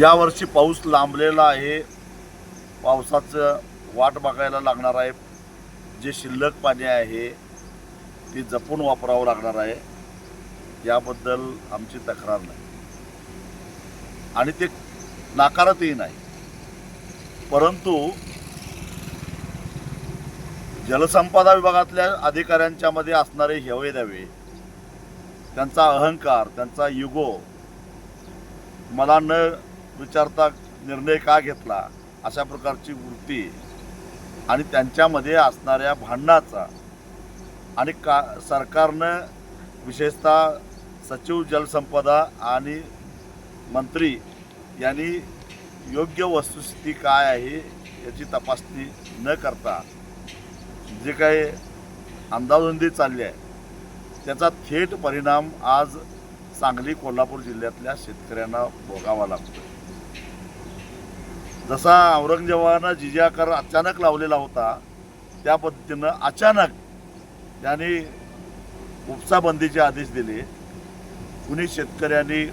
यावर्षी पाऊस लांबलेला आहे. पावसाचं वाट बघायला लागणार आहे. जे शिल्लक पाणी आहे ते जपून वापरावं लागणार आहे. याबद्दल आमची तक्रार नाही आणि ते नाकारतही नाही. परंतु जलसंपदा विभागातल्या अधिकाऱ्यांच्या मध्ये असणारे हेवेदावे, त्यांचा अहंकार, त्यांचा युगो, मला न विचारता निर्णय का घेतला अशा प्रकारची वृत्ती आणि त्यांच्यामध्ये असणाऱ्या भांडणाचा आणि सरकारनं विशेषतः सचिव जलसंपदा आणि मंत्री यांनी योग्य वस्तुस्थिती काय आहे याची तपासणी न करता जे काही अंदाधुंदी चालली आहे त्याचा थेट परिणाम आज सांगली कोल्हापूर जिल्ह्यातल्या शेतकऱ्यांना भोगावा लागतो. जसा औरंगजेबानं जिजिया कर अचानक लावलेला होता त्या पद्धतीनं अचानक त्यांनी उपसा बंदीचे आदेश दिले. कुणी शेतकऱ्यांनी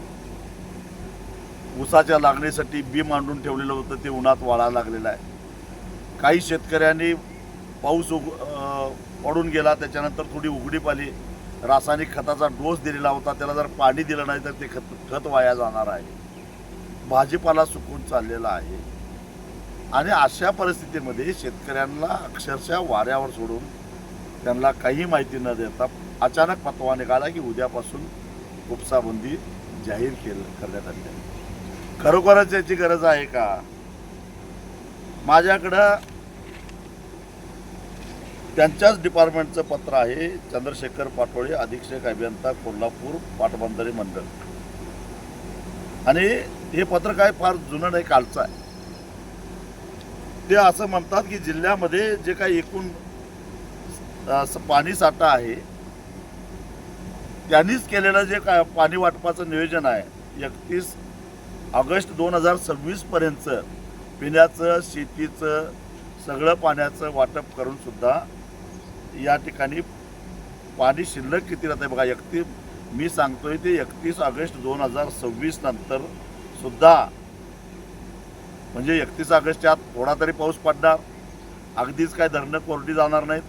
ऊसाच्या लागणीसाठी बी मांडून ठेवलेलं होतं ते उन्हात वाळायला लागलेलं आहे. काही शेतकऱ्यांनी पाऊस पडून गेला त्याच्यानंतर थोडी उघडीप आली, रासायनिक खताचा डोस दिलेला होता, त्याला जर पाणी दिलं नाही तर ते खत वाया जाणार आहे. भाजीपाला सुकून चाललेला आहे आणि अशा परिस्थितीमध्ये शेतकऱ्यांना अक्षरशः वाऱ्यावर सोडून त्यांना काही माहिती न देता अचानक फतवा निघाला की उद्यापासून उपसाबंदी जाहीर करण्यात आली आहे. खरोखरच याची गरज आहे का? माझ्याकडं त्यांच्याच डिपार्टमेंटचं पत्र आहे. चंद्रशेखर पाटोळे, अधीक्षक अभियंता, कोल्हापूर पाटबंधारे मंडळ. आणि हे पत्र काय फार जुनं नाही, कालचं आहे. ते असं म्हणतात की जिल्ह्यामध्ये जे काही एकूण पाणी साठा आहे त्यांनीच केलेलं जे काय पाणी वाटपाचं नियोजन आहे 31 ऑगस्ट 2026 पर्यंत पिण्याचं, शेतीचं सगळं पाण्याचं वाटप करून सुद्धा या ठिकाणी पाणी शिल्लक किती राहत आहे बघा. मी सांगतोय ते 31 ऑगस्ट 2026 नंतर सुद्धा, म्हणजे 31 ऑगस्टच्या आत थोडा तरी पाऊस पडणार, अगदीच काय धरणं कोरडी जाणार नाहीत.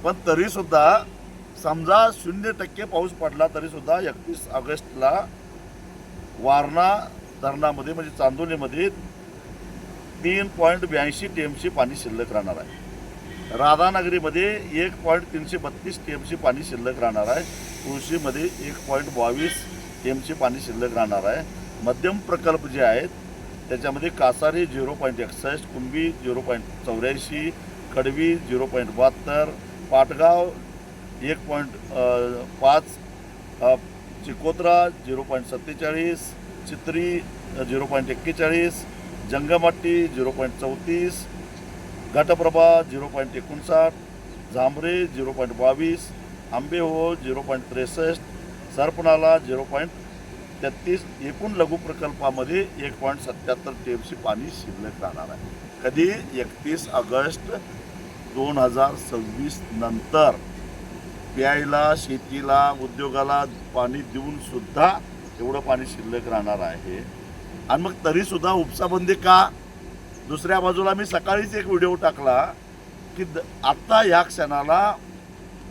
पण तरीसुद्धा समजा 0% पाऊस पडला तरीसुद्धा 31 ऑगस्टला वारणा धरणामध्ये म्हणजे चांदोलीमध्ये 3.82 TMC पाणी शिल्लक राहणार आहे. राधानगरीमध्ये 1.332 TMC पाणी शिल्लक राहणार आहे. तुळशीमध्ये 1.22 TMC पाणी शिल्लक राहणार आहे. मध्यम प्रकल्प जे आहेत त्याच्यामध्ये कासारी 0.61, कुंभी 0.84, कडवी 0.72, पाटगाव 1.5, चिकोत्रा 0.47, चित्री 0.41, जंगमट्टी 0.34, घटप्रभा 0.59, झांबरे 0.22, आंबेहो 0.63, सरपणाला 0.33. एकूण लघु प्रकल्पामध्ये 1.77 TMC पाणी शिल्लक राहणार आहे. कधी? 31 ऑगस्ट 2026 नंतर. प्यायला, शेतीला, उद्योगाला पाणी देऊन सुद्धा एवढं पाणी शिल्लक राहणार आहे. आणि मग तरीसुद्धा उपसाबंदी का? दुसऱ्या बाजूला मी सकाळीच एक व्हिडिओ टाकला की आत्ता या क्षणाला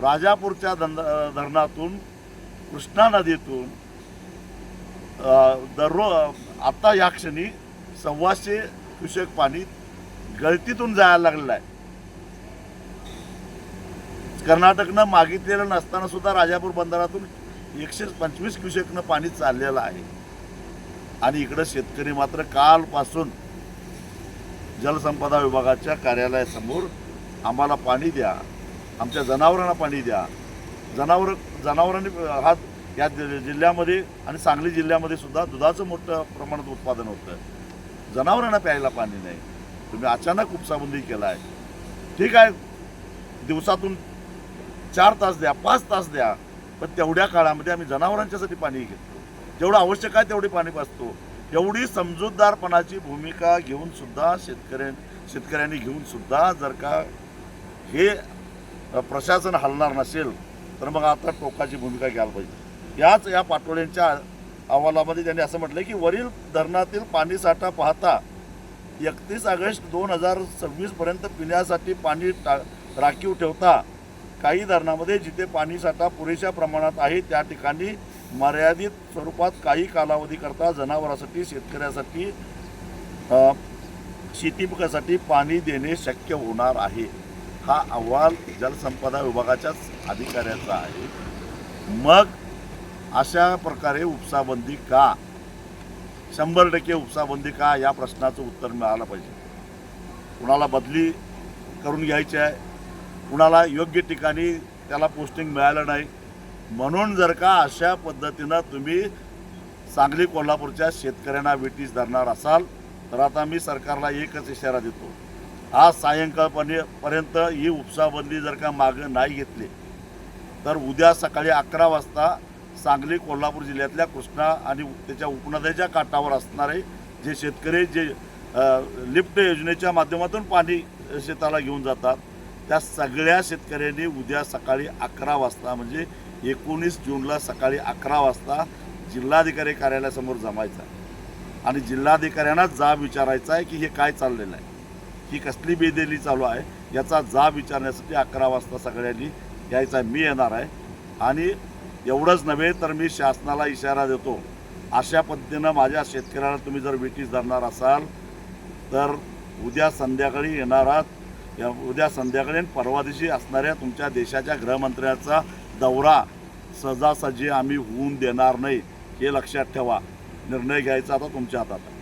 राजापूरच्या धरणातून, कृष्णा नदीतून आत्ता या क्षणी 125 क्युसेक पाणी गळतीतून जायला लागलेलं आहे. कर्नाटकनं मागितलेलं नसताना सुद्धा राजापूर बंदरातून 125 क्युसेकनं पाणी चाललेलं आहे. आणि इकडं शेतकरी मात्र कालपासून जलसंपदा विभागाच्या कार्यालयासमोर आम्हाला पाणी द्या, आमच्या जनावरांना पाणी द्या. जनावरांनी या जिल्ह्यामध्ये आणि सांगली जिल्ह्यामध्ये सुद्धा दुधाचं मोठं प्रमाणात उत्पादन होतं. जनावरांना प्यायला पाणी नाही. तुम्ही अचानक उपसाबंदी केला आहे. ठीक आहे, दिवसातून 4 तास द्या, 5 तास द्या, पण तेवढ्या काळामध्ये आम्ही जनावरांच्यासाठी पाणी घेतो. जेवढं आवश्यक आहे तेवढी पाणी पाजतो. एवढी समजूतदारपणाची भूमिका घेऊन सुद्धा शेतकऱ्यांनी घेऊन सुद्धा जर का हे प्रशासन हलणार नसेल तर मग आता टोकाची भूमिका घ्यायला पाहिजे. या पाटोळ्यांच्या अहवालामध्ये त्यांनी असं म्हटलं की वरील धरणातील पाणीसाठा पाहता 31 ऑगस्ट 2026 पर्यंत पिण्यासाठी पाणी राखीव ठेवता काही धरणामध्ये जिथे पाणीसाठा पुरेशा प्रमाणात आहे त्या ठिकाणी मर्यादित स्वरूपात काही कालावधीकरता जनावरांसाठी शेतकऱ्यासाठी शेती पिकासाठी पाणी देणे शक्य होणार आहे. हा अहवाल जलसंपदा विभागाच्याच अधिकाऱ्याचा आहे. मग अशा प्रकारे उपसाबंदी का, 100% उपसाबंदी का, या प्रश्नाचं उत्तर मिळालं पाहिजे. कुणाला बदली करून घ्यायची आहे, कुणाला योग्य ठिकाणी त्याला पोस्टिंग मिळालं नाही, म्हणून जर का अशा पद्धतीनं तुम्ही सांगली कोल्हापूरच्या शेतकऱ्यांना वेठीस धरणार असाल तर आता मी सरकारला एकच इशारा देतो. आज सायंकाळपर्यंत ही उपसाबंदी जर का मागं नाही घेतली तर उद्या सकाळी 11 वाजता सांगली कोल्हापूर जिल्ह्यातल्या कृष्णा आणि त्याच्या उपनद्याच्या काठावर असणारे जे शेतकरी जे लिफ्ट योजनेच्या माध्यमातून पाणी शेताला घेऊन जातात त्या सगळ्या शेतकऱ्यांनी उद्या सकाळी 11 वाजता म्हणजे 19 जूनला सकाळी 11 वाजता जिल्हाधिकारी कार्यालयासमोर जमायचं आणि जिल्हाधिकाऱ्यांना जाब विचारायचा आहे की हे काय चाललेलं आहे, ही कसली बेदेली चालू आहे, याचा जाब विचारण्यासाठी 11 वाजता सगळ्यांनी यायचा. मी येणार आहे. आणि एवढंच नव्हे तर मी शासनाला इशारा देतो, अशा पद्धतीनं माझ्या शेतकऱ्याला तुम्ही जर वेठीस धरणार असाल तर उद्या संध्याकाळी उद्या संध्याकाळी आणि परवा दिवशी असणाऱ्या तुमच्या देशाच्या गृहमंत्र्याचा दौरा सहजासहजी आम्ही होऊन देणार नाही, हे लक्षात ठेवा. निर्णय घ्यायचा आता तुमच्या हातात आहे.